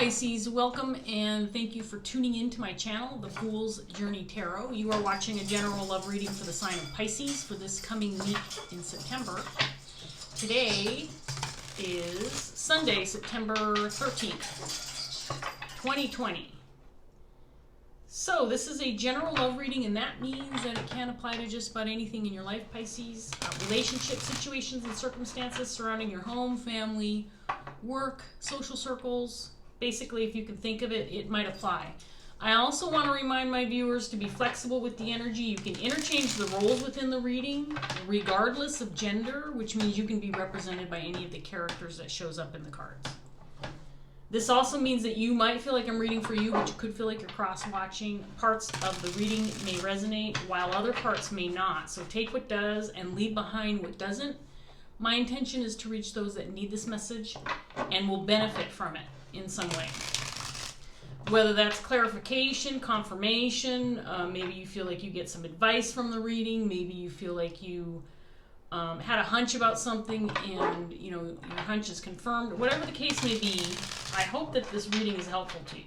Pisces, welcome and thank you for tuning in to my channel, The Fool's Journey Tarot. You are watching a general love reading for the sign of Pisces for this coming week in September. Today is Sunday, September 13th, 2020. So this is a general love reading, and that means that it can apply to just about anything in your life, Pisces. Relationship situations and circumstances surrounding your home, family, work, social circles. Basically, if you can think of it, it might apply. I also want to remind my viewers to be flexible with the energy. You can interchange the roles within the reading, regardless of gender, which means you can be represented by any of the characters that shows up in the cards. This also means that you might feel like I'm reading for you, but you could feel like you're cross-watching. Parts of the reading may resonate, while other parts may not. So take what does and leave behind what doesn't. My intention is to reach those that need this message and will benefit from it in some way. Whether that's clarification, confirmation, maybe you feel like you get some advice from the reading, maybe you feel like you had a hunch about something and your hunch is confirmed. Whatever the case may be, I hope that this reading is helpful to you.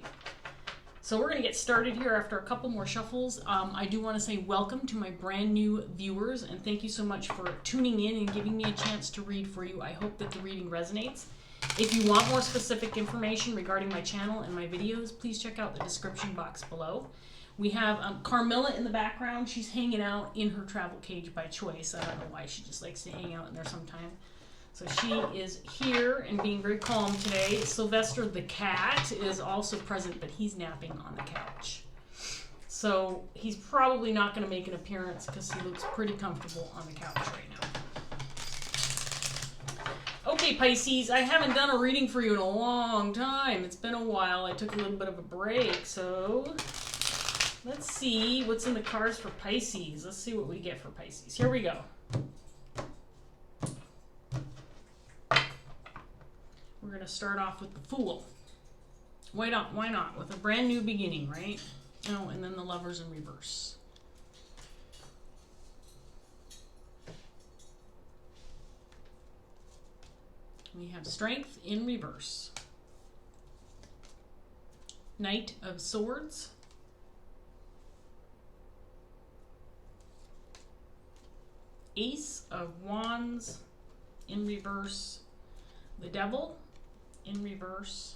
So we're going to get started here after a couple more shuffles. I do want to say welcome to my brand new viewers, and thank you so much for tuning in and giving me a chance to read for you. I hope that the reading resonates. If you want more specific information regarding my channel and my videos, please check out the description box below. We have Carmilla in the background. She's hanging out in her travel cage by choice. I don't know why. She just likes to hang out in there sometime. So she is here and being very calm today. Sylvester the cat is also present, but he's napping on the couch. So he's probably not going to make an appearance because he looks pretty comfortable on the couch right now. Okay, Pisces, I haven't done a reading for you in a long time. It's been a while. I took a little bit of a break, so let's see what's in the cards for Pisces. Let's see what we get for Pisces. Here we go. We're going to start off with the Fool. Why not? Why not? With a brand new beginning, right? Oh, and then the Lovers in reverse. We have Strength in reverse. Knight of Swords. Ace of Wands in reverse. The Devil in reverse.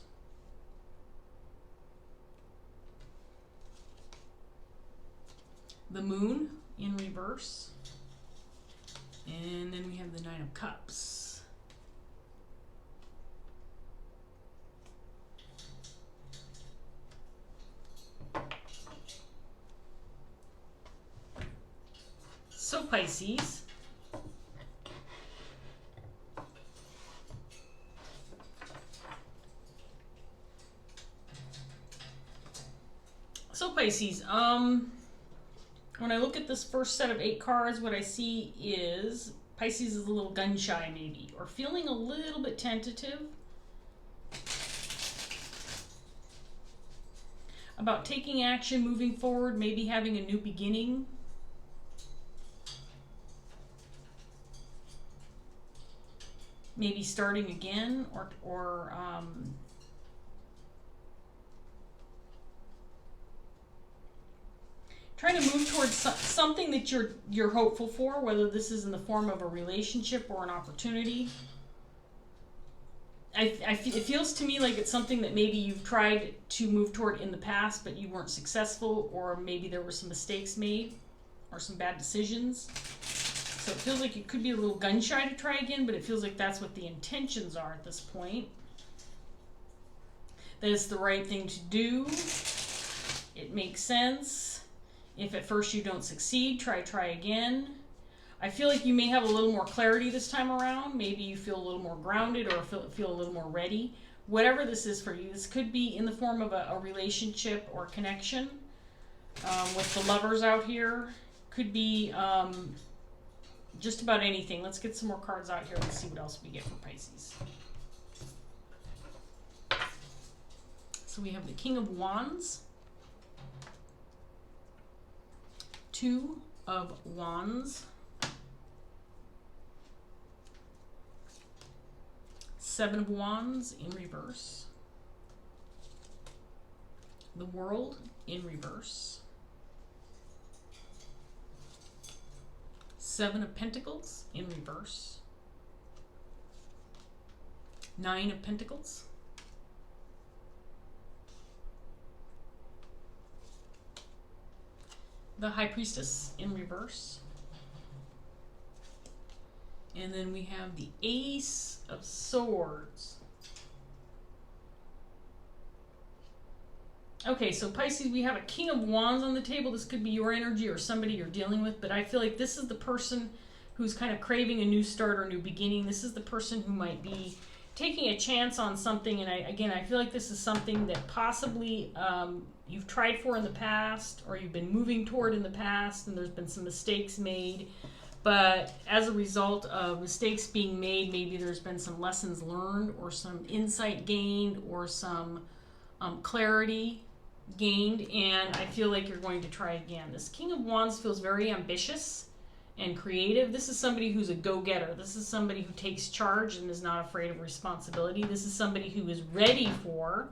The Moon in reverse. And then we have the Nine of Cups. So Pisces, when I look at this first set of 8 cards, what I see is Pisces is a little gun shy maybe, or feeling a little bit tentative about taking action, moving forward, maybe having a new beginning. Maybe starting again, or trying to move towards something that you're hopeful for, whether this is in the form of a relationship or an opportunity. It feels to me like it's something that maybe you've tried to move toward in the past, but you weren't successful, or maybe there were some mistakes made or some bad decisions. So it feels like it could be a little gun shy to try again, but it feels like that's what the intentions are at this point. That it's the right thing to do. It makes sense. If at first you don't succeed, try again. I feel like you may have a little more clarity this time around. Maybe you feel a little more grounded or feel a little more ready. Whatever this is for you, this could be in the form of a relationship or connection with the lovers out here. Could be just about anything. Let's get some more cards out here. Let's see what else we get for Pisces. So we have the King of Wands, 2 of Wands, 7 of Wands in reverse, the World in reverse. 7 of Pentacles in reverse. 9 of Pentacles. The High Priestess in reverse. And then we have the Ace of Swords. Okay, so Pisces, we have a King of Wands on the table. This could be your energy or somebody you're dealing with, but I feel like this is the person who's kind of craving a new start or a new beginning. This is the person who might be taking a chance on something, and I feel like this is something that possibly you've tried for in the past, or you've been moving toward in the past, and there's been some mistakes made. But as a result of mistakes being made, maybe there's been some lessons learned, or some insight gained, or some clarity gained, and I feel like you're going to try again. This King of Wands feels very ambitious and creative. This is somebody who's a go-getter. This is somebody who takes charge and is not afraid of responsibility. This is somebody who is ready for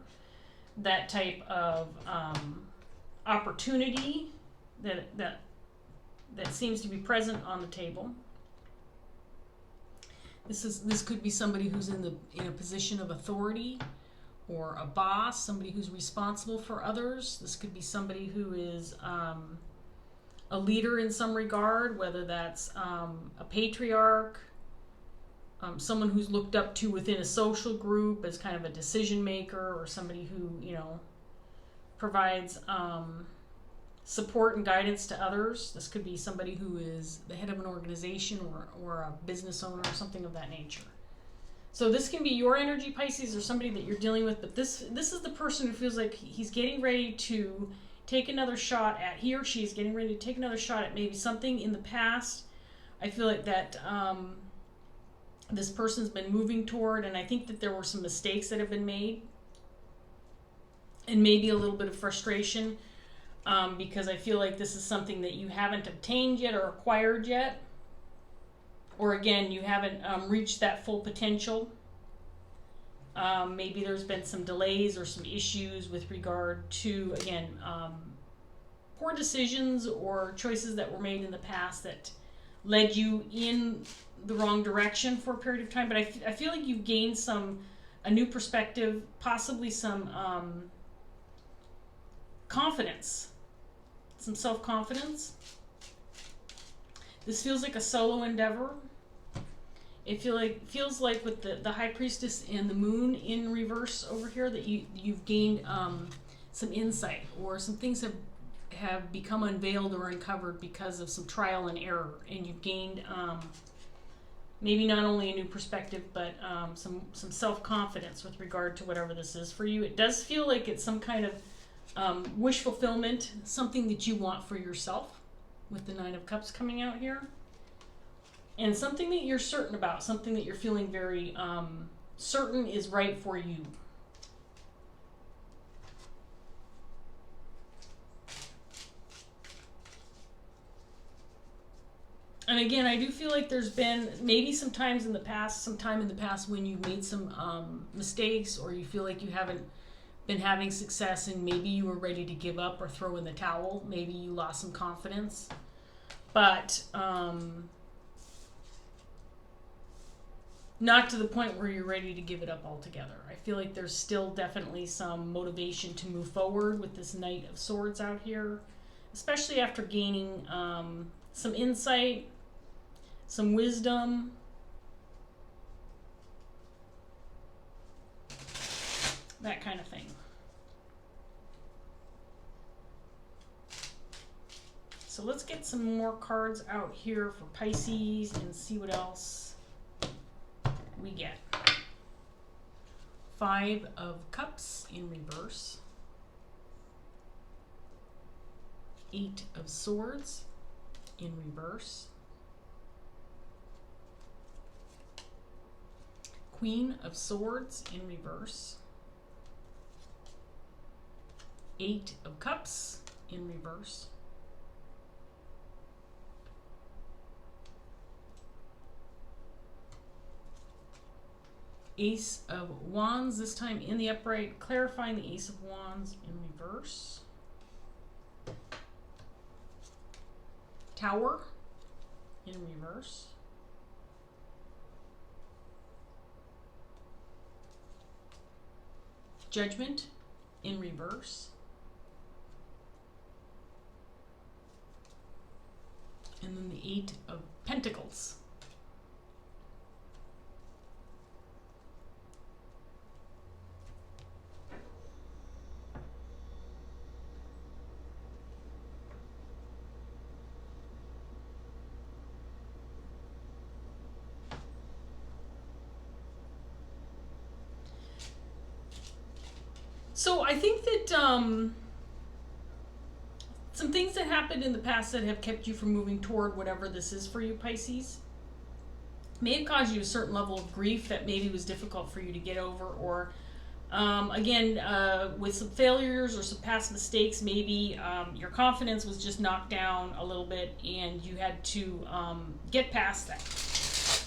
that type of opportunity that seems to be present on the table. This could be somebody who's in a position of authority, or a boss, somebody who's responsible for others. This could be somebody who is a leader in some regard, whether that's a patriarch, someone who's looked up to within a social group as kind of a decision maker, or somebody who, provides support and guidance to others. This could be somebody who is the head of an organization, or a business owner, or something of that nature. So this can be your energy, Pisces, or somebody that you're dealing with, but this is the person who feels like he's getting ready to take another shot at, he or she is getting ready to take another shot at maybe something in the past. I feel like that this person's been moving toward, and I think that there were some mistakes that have been made, and maybe a little bit of frustration, because I feel like this is something that you haven't obtained yet or acquired yet. Or again, you haven't reached that full potential. Maybe there's been some delays or some issues with regard to, again, poor decisions or choices that were made in the past that led you in the wrong direction for a period of time. But I feel like you've gained a new perspective, possibly some confidence, some self-confidence. This feels like a solo endeavor. It feels like with the High Priestess and the Moon in reverse over here, that you've gained some insight, or some things have become unveiled or uncovered because of some trial and error, and you've gained maybe not only a new perspective, but some self-confidence with regard to whatever this is for you. It does feel like it's some kind of wish fulfillment, something that you want for yourself, with the Nine of Cups coming out here. And something that you're certain about, something that you're feeling very certain is right for you. And again, I do feel like there's been maybe some time in the past when you made some mistakes, or you feel like you haven't been having success, and maybe you were ready to give up or throw in the towel. Maybe you lost some confidence. But not to the point where you're ready to give it up altogether. I feel like there's still definitely some motivation to move forward with this Knight of Swords out here, especially after gaining some insight, some wisdom. That kind of thing. So let's get some more cards out here for Pisces and see what else we get. 5 of Cups in reverse. 8 of Swords in reverse. Queen of Swords in reverse. 8 of Cups in reverse. Ace of Wands, this time in the upright, clarifying the Ace of Wands in reverse. Tower in reverse. Judgment in reverse. And then the Eight of Pentacles. So I think that some things that happened in the past that have kept you from moving toward whatever this is for you, Pisces, may have caused you a certain level of grief that maybe was difficult for you to get over, or again, with some failures or some past mistakes, maybe your confidence was just knocked down a little bit and you had to get past that,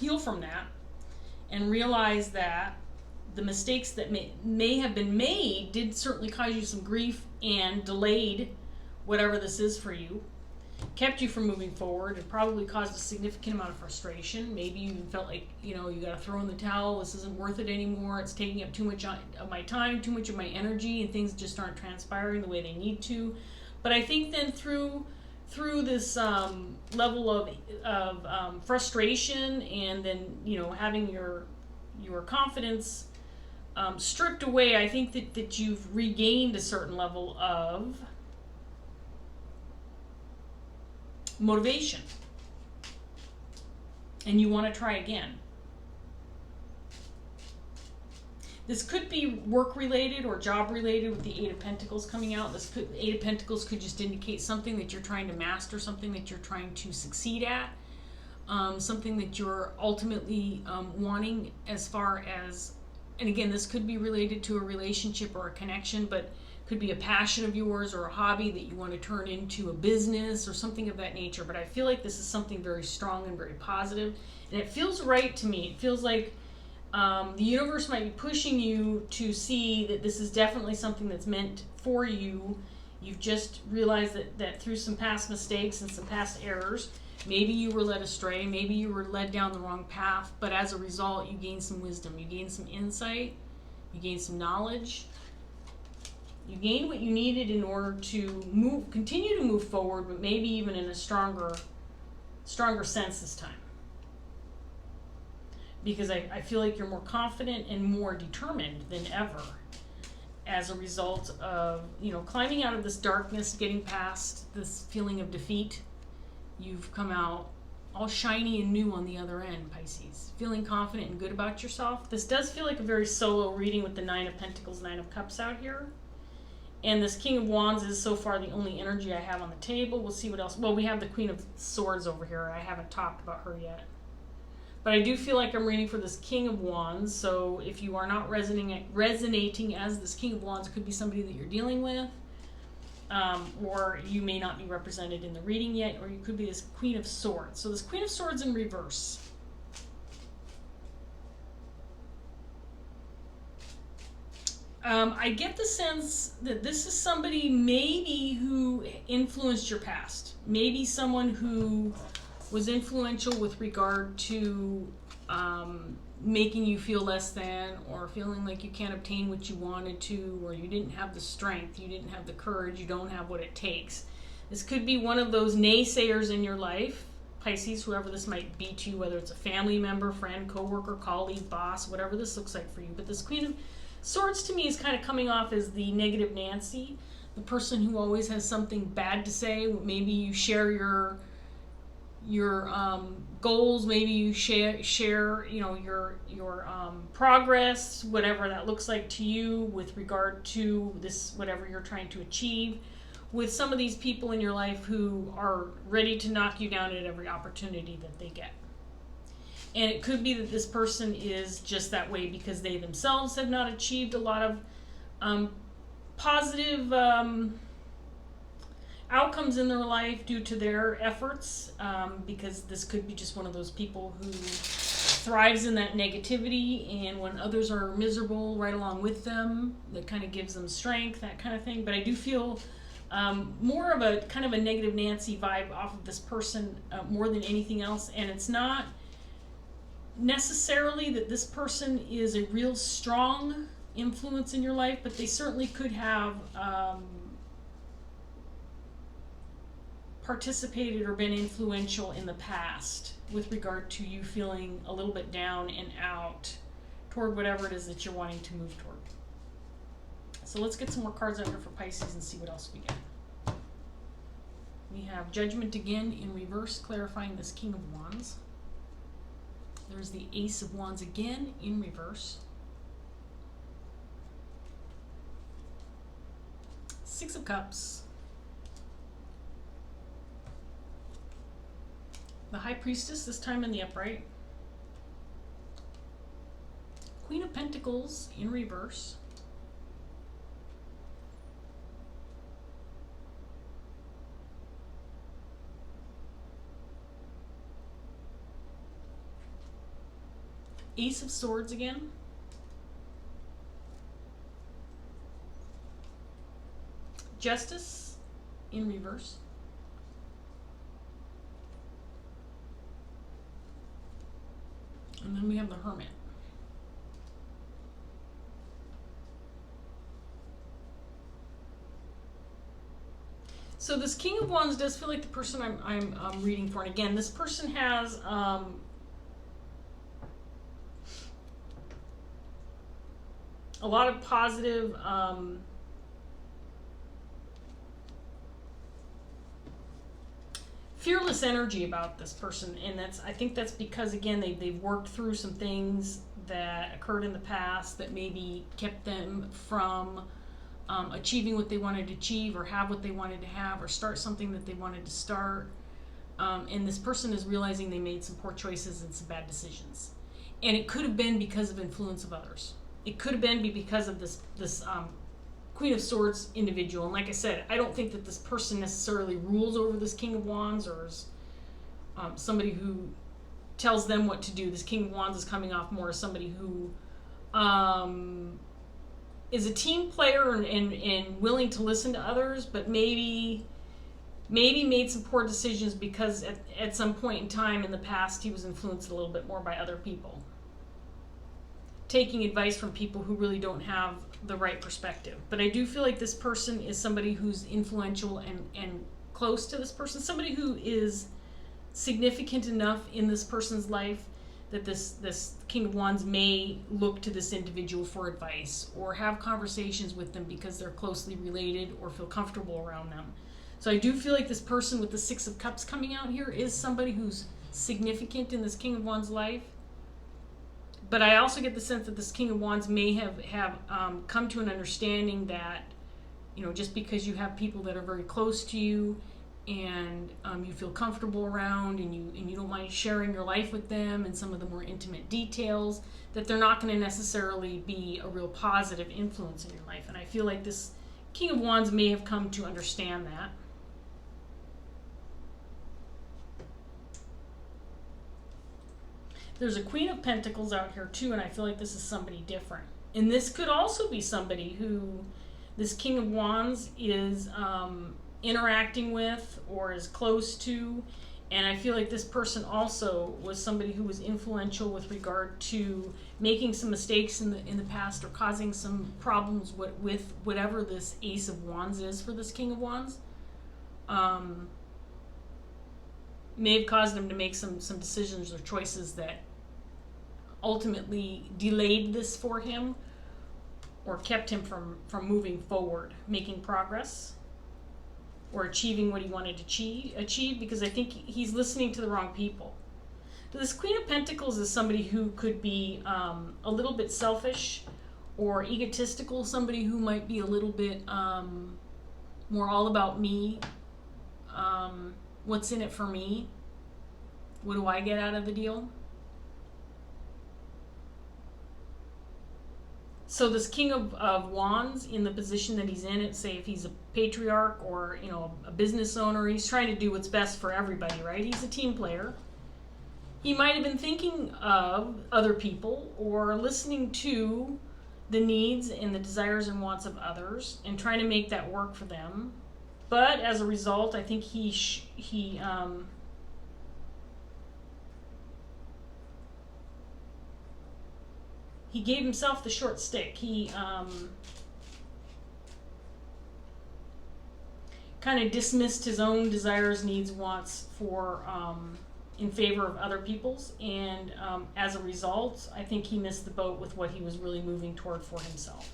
heal from that, and realize that the mistakes that may have been made did certainly cause you some grief and delayed whatever this is for you, kept you from moving forward, and probably caused a significant amount of frustration. Maybe you felt like, you know, you got to throw in the towel, this isn't worth it anymore, it's taking up too much of my time, too much of my energy, and things just aren't transpiring the way they need to. But I think then through this level of frustration, and then, you know, having your confidence stripped away, I think that you've regained a certain level of motivation, and you want to try again. This could be work related or job related with the Eight of Pentacles coming out. Eight of Pentacles could just indicate something that you're trying to master, something that you're trying to succeed at, something that you're ultimately wanting as far as, and again, this could be related to a relationship or a connection, but could be a passion of yours or a hobby that you want to turn into a business or something of that nature. But I feel like this is something very strong and very positive, and it feels right to me. It feels like the universe might be pushing you to see that this is definitely something that's meant for you. You've just realized that through some past mistakes and some past errors, maybe you were led astray, maybe you were led down the wrong path, but as a result, you gained some wisdom, you gained some insight, you gained some knowledge, you gained what you needed in order to continue to move forward, but maybe even in a stronger sense this time. Because I feel like you're more confident and more determined than ever as a result of, you know, climbing out of this darkness, getting past this feeling of defeat. You've come out all shiny and new on the other end, Pisces. Feeling confident and good about yourself. This does feel like a very solo reading with the Nine of Pentacles, Nine of Cups out here. And this King of Wands is so far the only energy I have on the table. We'll see what else. Well, we have the Queen of Swords over here. I haven't talked about her yet. But I do feel like I'm reading for this King of Wands. So if you are not resonating as this King of Wands, it could be somebody that you're dealing with. Or you may not be represented in the reading yet, or you could be this Queen of Swords. So this Queen of Swords in reverse. I get the sense that this is somebody maybe who influenced your past. Maybe someone who was influential with regard to making you feel less than, or feeling like you can't obtain what you wanted to, or you didn't have the strength, you didn't have the courage, you don't have what it takes. This could be one of those naysayers in your life, Pisces, whoever this might be to you, whether it's a family member, friend, coworker, colleague, boss, whatever this looks like for you. But this Queen of Swords to me is kind of coming off as the negative Nancy, the person who always has something bad to say. Maybe you share your goals, maybe you share you know, your progress, whatever that looks like to you with regard to this, whatever you're trying to achieve, with some of these people in your life who are ready to knock you down at every opportunity that they get. And it could be that this person is just that way because they themselves have not achieved a lot of positive outcomes in their life due to their efforts, because this could be just one of those people who thrives in that negativity, and when others are miserable, right along with them, that kind of gives them strength, that kind of thing. But I do feel more of a kind of a negative Nancy vibe off of this person more than anything else. And it's not necessarily that this person is a real strong influence in your life, but they certainly could have participated or been influential in the past with regard to you feeling a little bit down and out toward whatever it is that you're wanting to move toward. So let's get some more cards out here for Pisces and see what else we get. We have Judgment again in reverse, clarifying this King of Wands. There's the Ace of Wands again in reverse. Six of Cups. The High Priestess, this time in the upright. Queen of Pentacles in reverse. Ace of Swords again. Justice in reverse. And then we have the Hermit. So this King of Wands does feel like the person I'm reading for. And again, this person has a lot of positive fearless energy about this person, and I think that's because, again, they've worked through some things that occurred in the past that maybe kept them from achieving what they wanted to achieve, or have what they wanted to have, or start something that they wanted to start. And this person is realizing they made some poor choices and some bad decisions, and it could have been because of influence of others. It could have been because of this Queen of Swords individual. And like I said, I don't think that this person necessarily rules over this King of Wands, or is somebody who tells them what to do. This King of Wands is coming off more as somebody who is a team player and willing to listen to others, but maybe made some poor decisions because at some point in time in the past he was influenced a little bit more by other people, taking advice from people who really don't have the right perspective. But I do feel like this person is somebody who's influential and close to this person, somebody who is significant enough in this person's life that this King of Wands may look to this individual for advice, or have conversations with them because they're closely related or feel comfortable around them. So I do feel like this person with the Six of Cups coming out here is somebody who's significant in this King of Wands' life. But I also get the sense that this King of Wands may have come to an understanding that, you know, just because you have people that are very close to you and you feel comfortable around, and you don't mind sharing your life with them and some of the more intimate details, that they're not going to necessarily be a real positive influence in your life. And I feel like this King of Wands may have come to understand that. There's a Queen of Pentacles out here too, and I feel like this is somebody different. And this could also be somebody who this King of Wands is interacting with or is close to. And I feel like this person also was somebody who was influential with regard to making some mistakes in the past, or causing some problems with whatever this Ace of Wands is for this King of Wands. May have caused them to make some decisions or choices that ultimately delayed this for him, or kept him from moving forward, making progress, or achieving what he wanted to achieve, because I think he's listening to the wrong people. This Queen of Pentacles is somebody who could be a little bit selfish or egotistical, somebody who might be a little bit more all about me. What's in it for me? What do I get out of the deal? So this King of Wands, in the position that he's in, say if he's a patriarch or, you know, a business owner, he's trying to do what's best for everybody, right? He's a team player. he might have been thinking of other people or listening to the needs and the desires and wants of others and trying to make that work for them. But as a result, I think he gave himself the short stick. He kind of dismissed his own desires, needs, wants for in favor of other people's, and as a result, I think he missed the boat with what he was really moving toward for himself.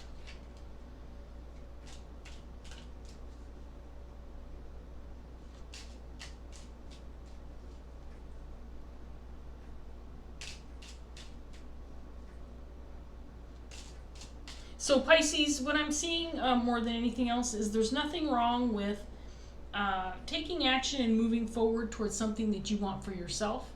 So Pisces, what I'm seeing more than anything else is there's nothing wrong with taking action and moving forward towards something that you want for yourself.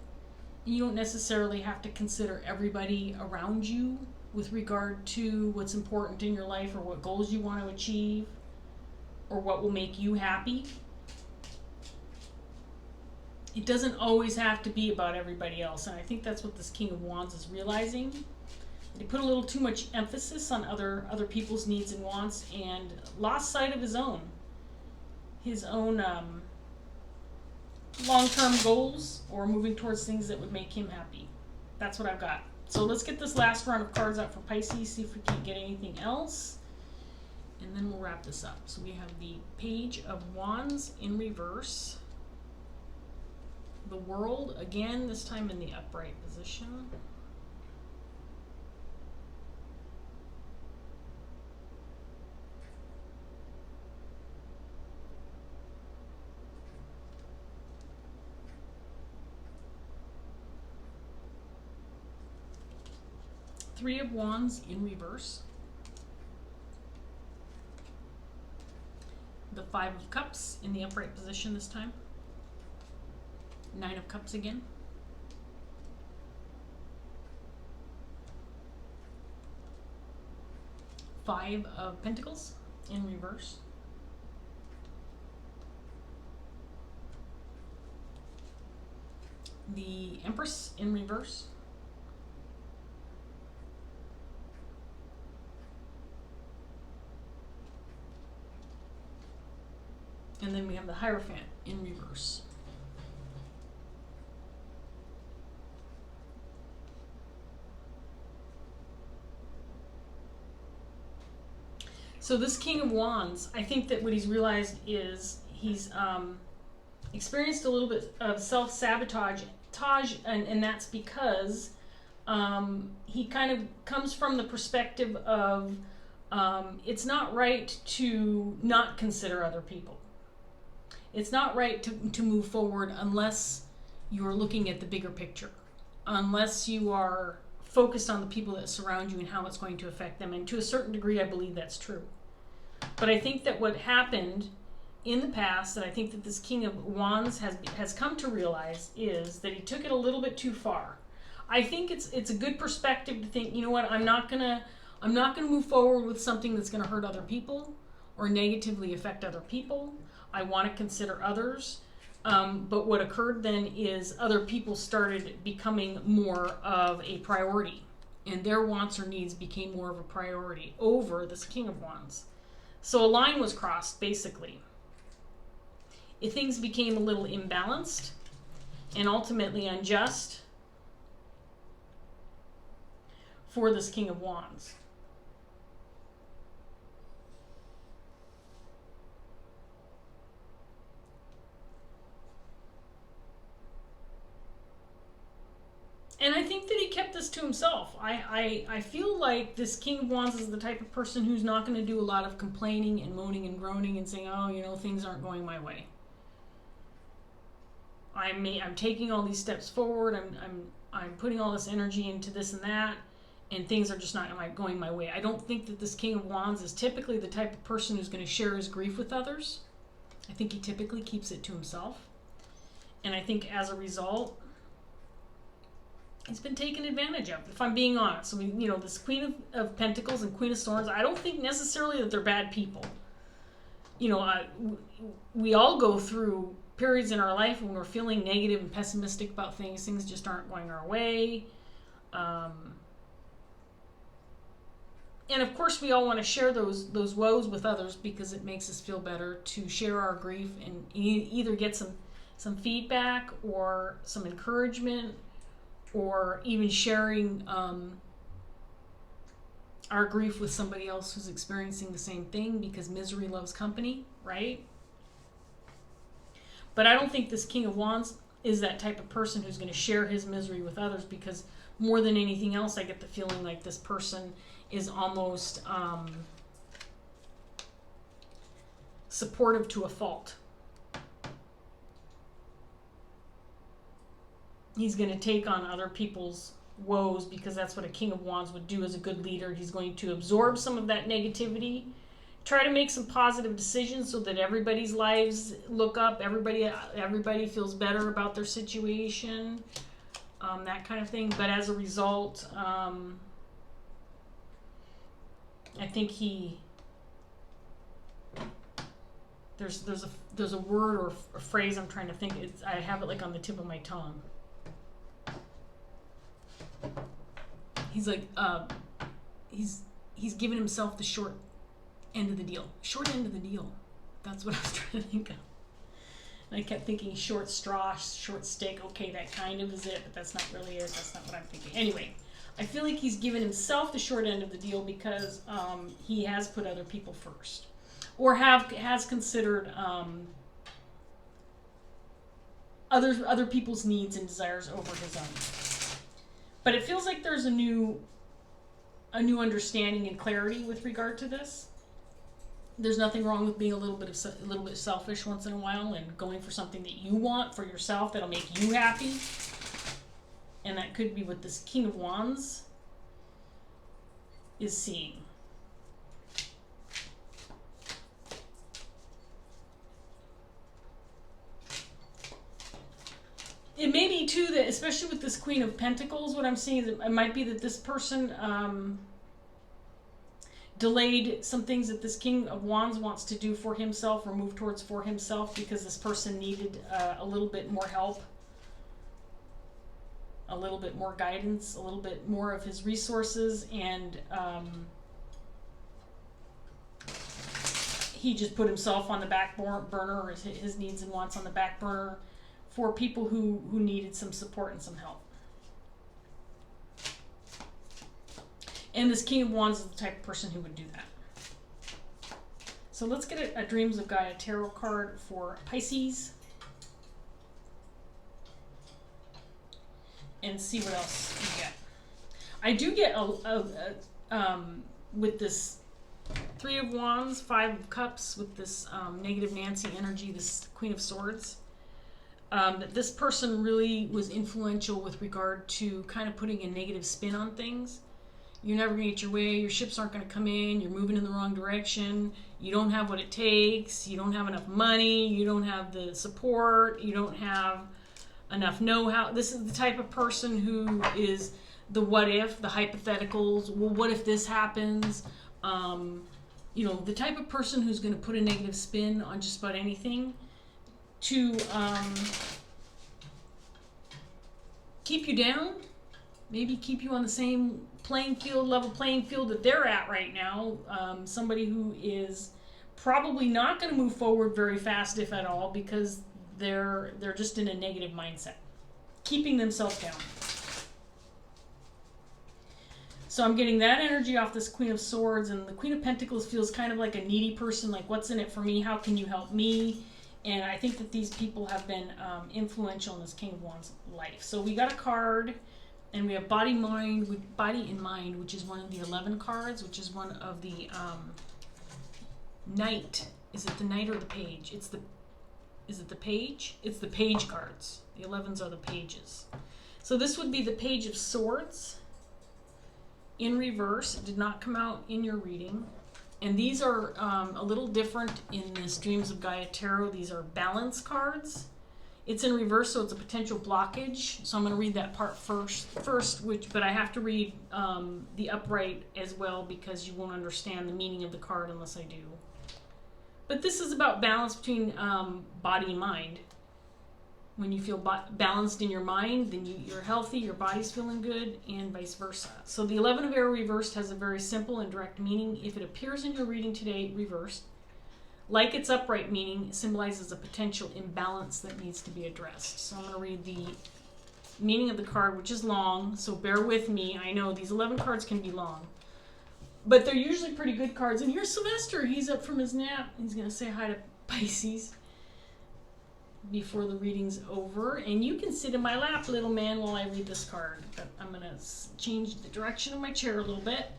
You don't necessarily have to consider everybody around you with regard to what's important in your life or what goals you want to achieve or what will make you happy. It doesn't always have to be about everybody else, and I think that's what this King of Wands is realizing. He put a little too much emphasis on other people's needs and wants and lost sight of his own long-term goals or moving towards things that would make him happy. That's what I've got. So let's get this last round of cards out for Pisces, see if we can't get anything else, and then we'll wrap this up. So we have the Page of Wands in reverse, the World again, this time in the upright position, Three of Wands in reverse, the Five of Cups in the upright position this time, Nine of Cups again, Five of Pentacles in reverse, the Empress in reverse, and then we have the Hierophant in reverse. So this King of Wands, I think that what he's realized is he's experienced a little bit of self-sabotage, and that's because he kind of comes from the perspective of it's not right to not consider other people. It's not right to move forward unless you're looking at the bigger picture, unless you are focused on the people that surround you and how it's going to affect them. And to a certain degree, I believe that's true. But I think that what happened in the past, and I think that this King of Wands has come to realize, is that he took it a little bit too far. I think it's a good perspective to think, you know what, I'm not gonna move forward with something that's gonna hurt other people or negatively affect other people. I want to consider others. But what occurred then is other people started becoming more of a priority, and their wants or needs became more of a priority over this King of Wands. So a line was crossed, basically. If things became a little imbalanced and ultimately unjust for this King of Wands. And I think that he kept this to himself. I feel like this King of Wands is the type of person who's not going to do a lot of complaining and moaning and groaning and saying, oh, you know, things aren't going my way. I'm taking all these steps forward. I'm putting all this energy into this and that, and things are just not going my way. I don't think that this King of Wands is typically the type of person who's going to share his grief with others. I think he typically keeps it to himself. And I think as a result, it's been taken advantage of, if I'm being honest. So, this Queen of Pentacles and Queen of Swords, I don't think necessarily that they're bad people. We all go through periods in our life when we're feeling negative and pessimistic about things. Things just aren't going our way. And of course, we all want to share those woes with others because it makes us feel better to share our grief and either get some feedback or some encouragement, or even sharing our grief with somebody else who's experiencing the same thing, because misery loves company, right? But I don't think this King of Wands is that type of person who's going to share his misery with others, because more than anything else, I get the feeling like this person is almost supportive to a fault. He's going to take on other people's woes because that's what a King of Wands would do as a good leader. He's going to absorb some of that negativity, try to make some positive decisions so that everybody's lives look up, everybody feels better about their situation, that kind of thing. But as a result, I think there's a word or a phrase I'm trying to think. I have it like on the tip of my tongue. He's like he's giving himself the short end of the deal. Short end of the deal. That's what I was trying to think of. And I kept thinking short straw, short stick. Okay, that kind of is it, but that's not really it. That's not what I'm thinking. Anyway, I feel like he's given himself the short end of the deal because he has put other people first, or has considered other people's needs and desires over his own. But it feels like there's a new understanding and clarity with regard to this. There's nothing wrong with being a little bit selfish once in a while and going for something that you want for yourself that'll make you happy. And that could be what this King of Wands is seeing. It may be too that, especially with this Queen of Pentacles, what I'm seeing is it might be that this person delayed some things that this King of Wands wants to do for himself or move towards for himself, because this person needed a little bit more help, a little bit more guidance, a little bit more of his resources, and he just put himself on the back burner, or his needs and wants on the back burner, for people who needed some support and some help. And this King of Wands is the type of person who would do that. So let's get a Dreams of Gaia tarot card for Pisces. And see what else we get. I do get with this Three of Wands, Five of Cups, with this negative Nancy energy, this Queen of Swords. That this person really was influential with regard to kind of putting a negative spin on things. You're never going to get your way. Your ships aren't going to come in. You're moving in the wrong direction. You don't have what it takes. You don't have enough money. You don't have the support. You don't have enough know-how. This is the type of person who is the what if, the hypotheticals. Well, what if this happens? You know, the type of person who's going to put a negative spin on just about anything to keep you down, maybe keep you on the same level playing field that they're at right now. Somebody who is probably not going to move forward very fast, if at all, because they're just in a negative mindset, keeping themselves down. So I'm getting that energy off this Queen of Swords, and the Queen of Pentacles feels kind of like a needy person, like, what's in it for me? How can you help me? And I think that these people have been influential in this King of Wands life. So we got a card, and we have Body and Mind, which is one of the 11 cards, which is one of the Knight. Is it the Knight or the Page? Is it the Page? It's the Page cards. The 11s are the Pages. So this would be the Page of Swords in reverse. It did not come out in your reading. And these are a little different in this Dreams of Gaia Tarot. These are balance cards. It's in reverse, so it's a potential blockage. So I'm going to read that part first, but I have to read the upright as well, because you won't understand the meaning of the card unless I do. But this is about balance between body and mind. When you feel balanced in your mind, then you're healthy, your body's feeling good, and vice versa. So the 11 of air reversed has a very simple and direct meaning. If it appears in your reading today reversed, like its upright meaning, it symbolizes a potential imbalance that needs to be addressed. So I'm going to read the meaning of the card, which is long, so bear with me. I know these 11 cards can be long, but they're usually pretty good cards. And here's Sylvester. He's up from his nap. He's going to say hi to Pisces before the reading's over. And you can sit in my lap, little man, while I read this card. But I'm going to change the direction of my chair a little bit.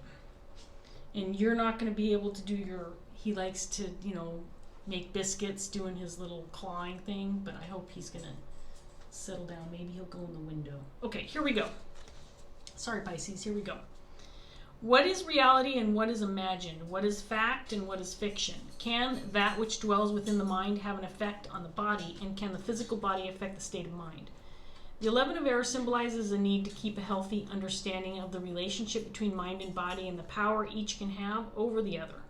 And you're not going to be able to do your... He likes to, you know, make biscuits, doing his little clawing thing. But I hope he's going to settle down. Maybe he'll go in the window. Okay, here we go. Sorry, Pisces. Here we go. What is reality and what is imagined? What is fact and what is fiction? Can that which dwells within the mind have an effect on the body? And can the physical body affect the state of mind? The 11 of air symbolizes a need to keep a healthy understanding of the relationship between mind and body and the power each can have over the other.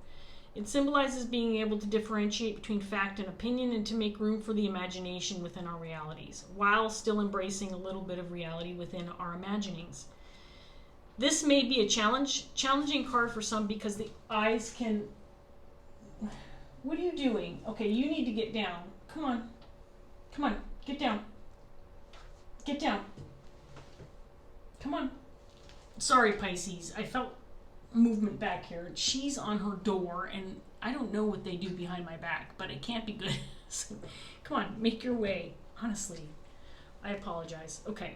It symbolizes being able to differentiate between fact and opinion and to make room for the imagination within our realities, while still embracing a little bit of reality within our imaginings. This may be a challenging card for some because the eyes can... What are you doing? Okay, you need to get down. Come on. Come on. Get down. Get down. Come on. Sorry, Pisces. I felt movement back here. She's on her door, and I don't know what they do behind my back, but it can't be good. So, come on, make your way. Honestly, I apologize. Okay.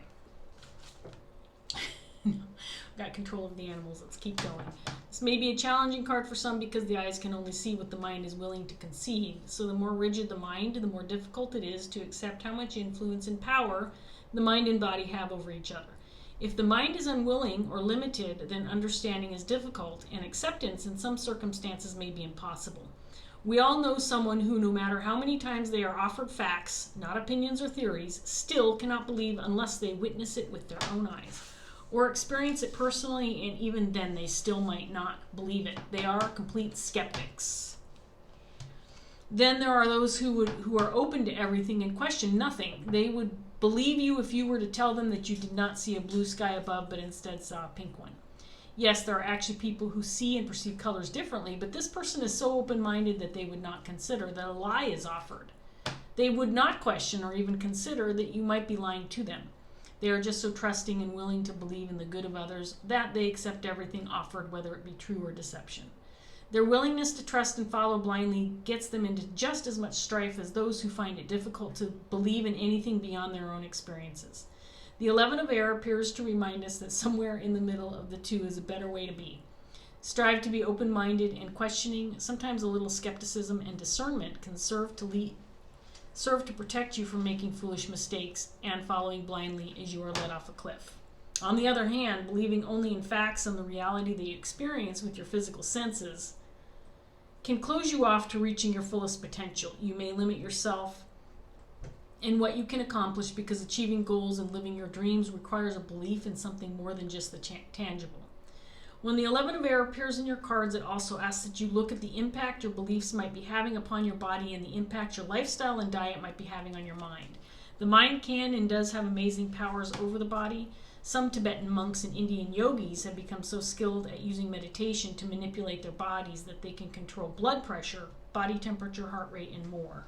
Got control of the animals. Let's keep going. This may be a challenging card for some because the eyes can only see what the mind is willing to conceive. So the more rigid the mind, the more difficult it is to accept how much influence and power the mind and body have over each other. If the mind is unwilling or limited, then understanding is difficult, and acceptance in some circumstances may be impossible. We all know someone who, no matter how many times they are offered facts, not opinions or theories, still cannot believe unless they witness it with their own eyes, or experience it personally, and even then they still might not believe it. They are complete skeptics. Then there are those who are open to everything and question nothing. They would believe you if you were to tell them that you did not see a blue sky above, but instead saw a pink one. Yes, there are actually people who see and perceive colors differently, but this person is so open-minded that they would not consider that a lie is offered. They would not question or even consider that you might be lying to them. They are just so trusting and willing to believe in the good of others that they accept everything offered, whether it be true or deception. Their willingness to trust and follow blindly gets them into just as much strife as those who find it difficult to believe in anything beyond their own experiences. The 11 of air appears to remind us that somewhere in the middle of the two is a better way to be. Strive to be open-minded and questioning. Sometimes a little skepticism and discernment can serve to protect you from making foolish mistakes and following blindly as you are led off a cliff. On the other hand, believing only in facts and the reality that you experience with your physical senses can close you off to reaching your fullest potential. You may limit yourself in what you can accomplish because achieving goals and living your dreams requires a belief in something more than just the tangible. When the 11 of air appears in your cards, it also asks that you look at the impact your beliefs might be having upon your body and the impact your lifestyle and diet might be having on your mind. The mind can and does have amazing powers over the body. Some Tibetan monks and Indian yogis have become so skilled at using meditation to manipulate their bodies that they can control blood pressure, body temperature, heart rate, and more.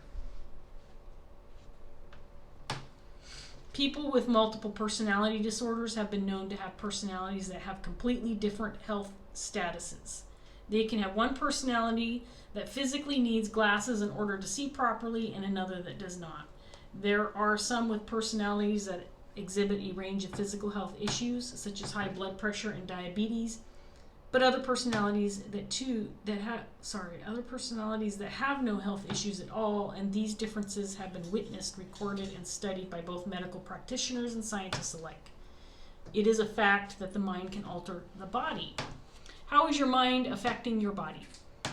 People with multiple personality disorders have been known to have personalities that have completely different health statuses. They can have one personality that physically needs glasses in order to see properly and another that does not. There are some with personalities that exhibit a range of physical health issues, such as high blood pressure and diabetes, but other personalities that have no health issues at all, and these differences have been witnessed, recorded, and studied by both medical practitioners and scientists alike. It is a fact that the mind can alter the body. How is your mind affecting your body?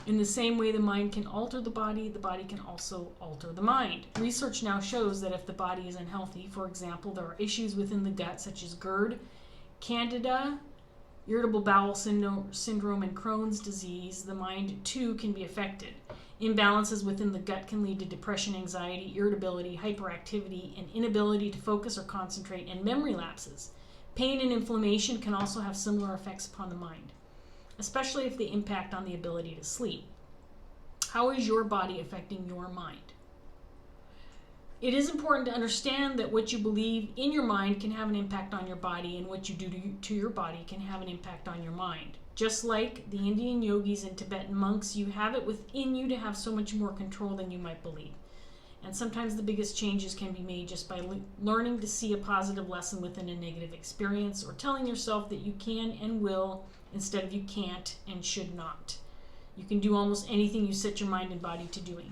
In the same way the mind can alter the body can also alter the mind. Research now shows that if the body is unhealthy, for example, there are issues within the gut such as GERD, Candida, irritable bowel syndrome, and Crohn's disease, the mind too can be affected. Imbalances within the gut can lead to depression, anxiety, irritability, hyperactivity, and inability to focus or concentrate, and memory lapses. Pain and inflammation can also have similar effects upon the mind, especially if they impact on the ability to sleep. How is your body affecting your mind? It is important to understand that what you believe in your mind can have an impact on your body, and what you do to your body can have an impact on your mind. Just like the Indian yogis and Tibetan monks, you have it within you to have so much more control than you might believe. And sometimes the biggest changes can be made just by learning to see a positive lesson within a negative experience, or telling yourself that you can and will instead of you can't and should not. You can do almost anything you set your mind and body to doing.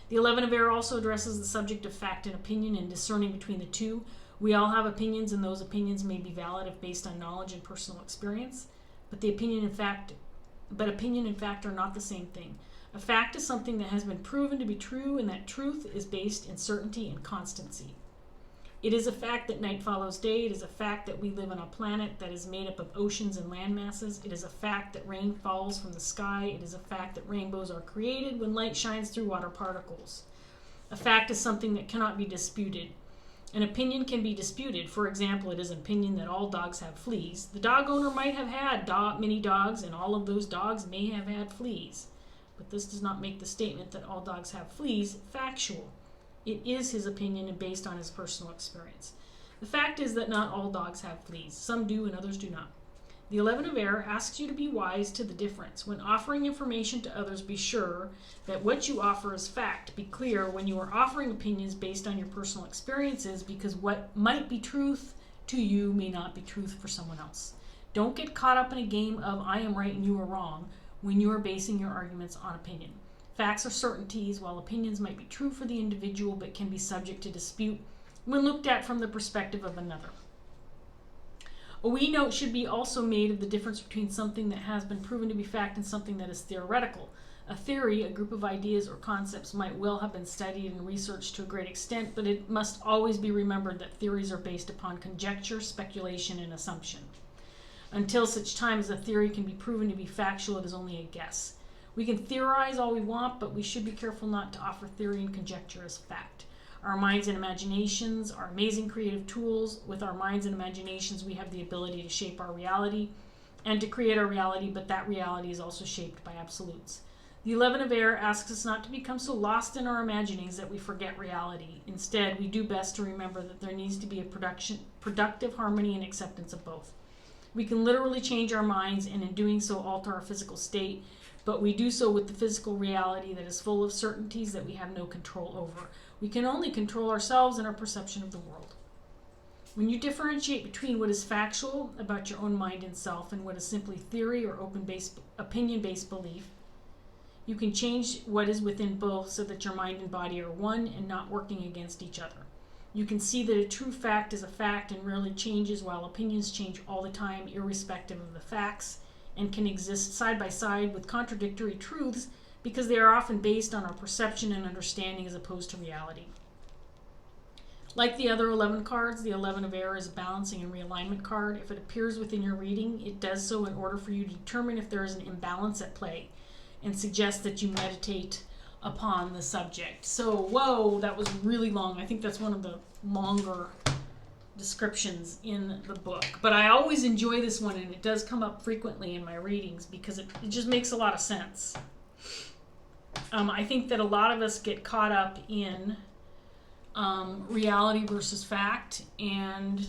The 11 of Air also addresses the subject of fact and opinion and discerning between the two. We all have opinions, and those opinions may be valid if based on knowledge and personal experience. But opinion and fact are not the same thing. A fact is something that has been proven to be true, and that truth is based in certainty and constancy. It is a fact that night follows day. It is a fact that we live on a planet that is made up of oceans and land masses. It is a fact that rain falls from the sky. It is a fact that rainbows are created when light shines through water particles. A fact is something that cannot be disputed. An opinion can be disputed. For example, it is an opinion that all dogs have fleas. The dog owner might have had many dogs, and all of those dogs may have had fleas. But this does not make the statement that all dogs have fleas factual. It is his opinion and based on his personal experience. The fact is that not all dogs have fleas. Some do and others do not. The 11 of Air asks you to be wise to the difference. When offering information to others, be sure that what you offer is fact. Be clear when you are offering opinions based on your personal experiences, because what might be truth to you may not be truth for someone else. Don't get caught up in a game of I am right and you are wrong when you are basing your arguments on opinion. Facts are certainties, while opinions might be true for the individual but can be subject to dispute when looked at from the perspective of another. A wee note should be also made of the difference between something that has been proven to be fact and something that is theoretical. A theory, a group of ideas or concepts, might well have been studied and researched to a great extent, but it must always be remembered that theories are based upon conjecture, speculation, and assumption. Until such time as a theory can be proven to be factual, it is only a guess. We can theorize all we want, but we should be careful not to offer theory and conjecture as fact. Our minds and imaginations are amazing creative tools. With our minds and imaginations, we have the ability to shape our reality and to create our reality, but that reality is also shaped by absolutes. The 11 of Air asks us not to become so lost in our imaginings that we forget reality. Instead, we do best to remember that there needs to be a productive harmony and acceptance of both. We can literally change our minds, and in doing so alter our physical state, but we do so with the physical reality that is full of certainties that we have no control over. We can only control ourselves and our perception of the world. When you differentiate between what is factual about your own mind and self and what is simply theory or opinion-based belief, you can change what is within both so that your mind and body are one and not working against each other. You can see that a true fact is a fact and rarely changes, while opinions change all the time, irrespective of the facts, and can exist side by side with contradictory truths because they are often based on our perception and understanding as opposed to reality. Like the other 11 cards, the 11 of Air is a balancing and realignment card. If it appears within your reading, it does so in order for you to determine if there is an imbalance at play and suggest that you meditate upon the subject. So, whoa, that was really long. I think that's one of the longer descriptions in the book. But I always enjoy this one, and it does come up frequently in my readings because it just makes a lot of sense. I think that a lot of us get caught up in reality versus fact and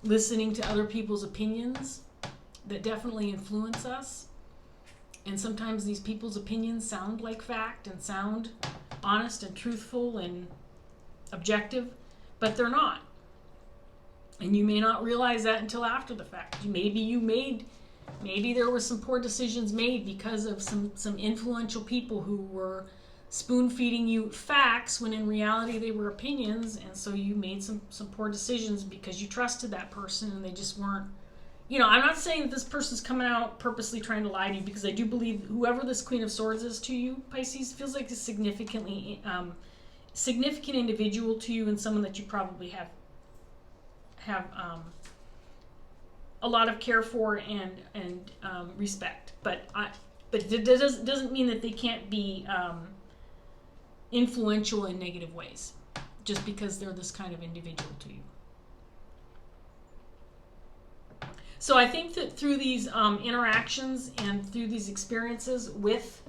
listening to other people's opinions that definitely influence us. And sometimes these people's opinions sound like fact and sound honest and truthful and objective, but they're not. And you may not realize that until after the fact. Maybe there were some poor decisions made because of some influential people who were spoon-feeding you facts when in reality they were opinions, and so you made some poor decisions because you trusted that person and they just weren't. I'm not saying that this person's coming out purposely trying to lie to you, because I do believe whoever this Queen of Swords is to you, Pisces, feels like a significant individual to you, and someone that you probably have a lot of care for and respect. But But it doesn't mean that they can't be influential in negative ways, just because they're this kind of individual to you. So I think that through these interactions and through these experiences with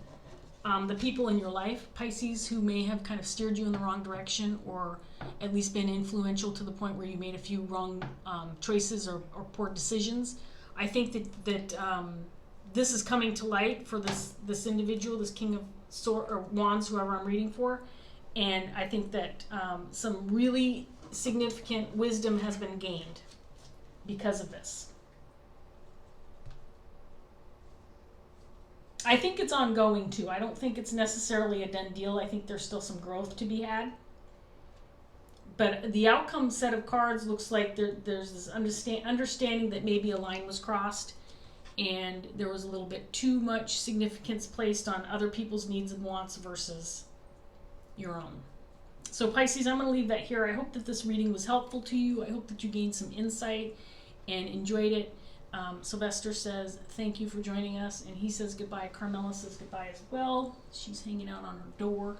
the people in your life, Pisces, who may have kind of steered you in the wrong direction, or at least been influential to the point where you made a few wrong choices or poor decisions, I think that this is coming to light for this individual, this King of Wands, whoever I'm reading for, and I think that some really significant wisdom has been gained because of this. I think it's ongoing too. I don't think it's necessarily a done deal. I think there's still some growth to be had. But the outcome set of cards looks like there's this understanding that maybe a line was crossed and there was a little bit too much significance placed on other people's needs and wants versus your own. So Pisces, I'm going to leave that here. I hope that this reading was helpful to you. I hope that you gained some insight and enjoyed it. Sylvester says thank you for joining us, and he says goodbye. Carmela says goodbye as well. She's hanging out on her door,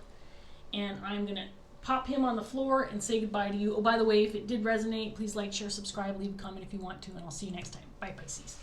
and I'm gonna pop him on the floor and say goodbye to you. Oh, by the way, if it did resonate, please like, share, subscribe, leave a comment if you want to, and I'll see you next time. Bye, Pisces.